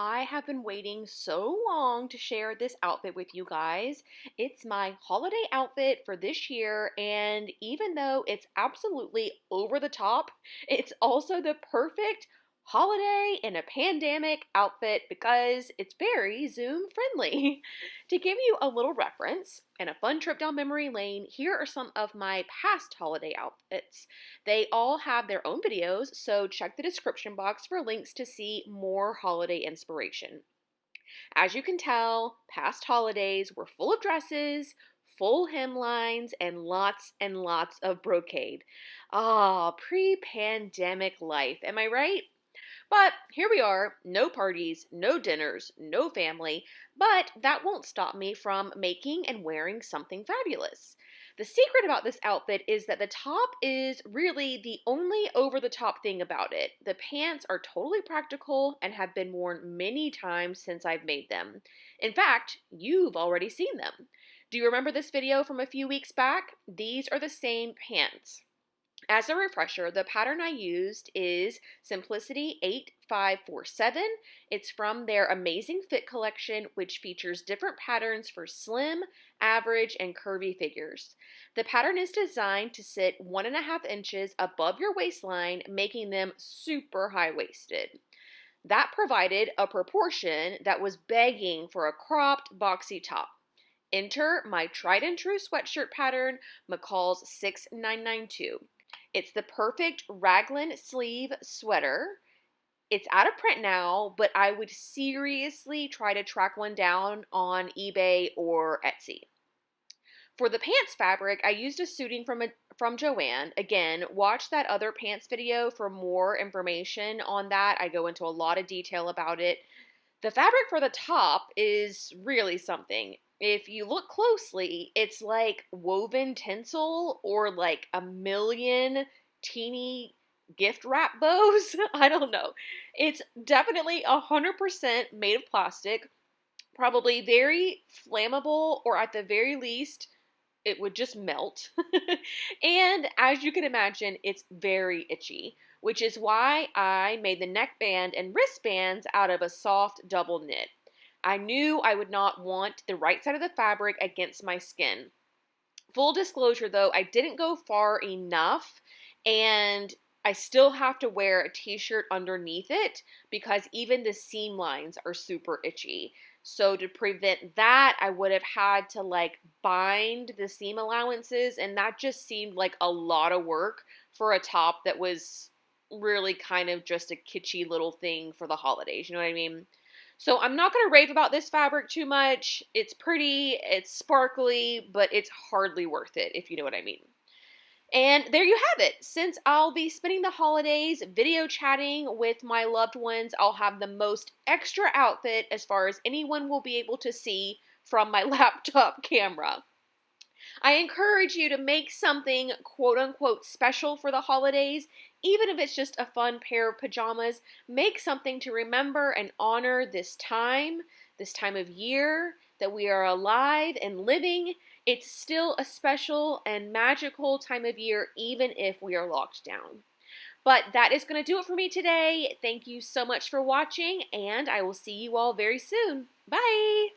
I have been waiting so long to share this outfit with you guys. It's my holiday outfit for this year, and even though it's absolutely over the top, it's also the perfect holiday in a pandemic outfit because it's very Zoom friendly. To give you a little reference and a fun trip down memory lane, here are some of my past holiday outfits. They all have their own videos, so check the description box for links to see more holiday inspiration. As you can tell, past holidays were full of dresses, full hemlines, and lots of brocade. Ah, pre-pandemic life, am I right? But here we are, no parties, no dinners, no family, but that won't stop me from making and wearing something fabulous. The secret about this outfit is that the top is really the only over-the-top thing about it. The pants are totally practical and have been worn many times since I've made them. In fact, you've already seen them. Do you remember this video from a few weeks back? These are the same pants. As a refresher, the pattern I used is Simplicity 8547. It's from their Amazing Fit collection, which features different patterns for slim, average, and curvy figures. The pattern is designed to sit 1.5 inches above your waistline, making them super high-waisted. That provided a proportion that was begging for a cropped, boxy top. Enter my tried and true sweatshirt pattern, McCall's 6992. It's the perfect raglan sleeve sweater. It's out of print now, but I would seriously try to track one down on eBay or Etsy. For the pants fabric, I used a suiting from Joanne. Again, watch that other pants video for more information on that. I go into a lot of detail about it. The fabric for the top is really something. If you look closely, it's like woven tinsel or like a million teeny gift wrap bows. I don't know. It's definitely 100% made of plastic, probably very flammable, or at the very least, it would just melt. And as you can imagine, it's very itchy, which is why I made the neckband and wristbands out of a soft double knit. I knew I would not want the right side of the fabric against my skin. Full disclosure though, I didn't go far enough, and I still have to wear a t-shirt underneath it because even the seam lines are super itchy. So to prevent that, I would have had to like bind the seam allowances, and that just seemed like a lot of work for a top that was really kind of just a kitschy little thing for the holidays, you know what I mean? So I'm not going to rave about this fabric too much. It's pretty, it's sparkly, but it's hardly worth it, if you know what I mean. And there you have it. Since I'll be spending the holidays video chatting with my loved ones, I'll have the most extra outfit as far as anyone will be able to see from my laptop camera. I encourage you to make something quote-unquote special for the holidays, even if it's just a fun pair of pajamas. Make something to remember and honor this time of year that we are alive and living. It's still a special and magical time of year, even if we are locked down. But that is going to do it for me today. Thank you so much for watching, and I will see you all very soon. Bye!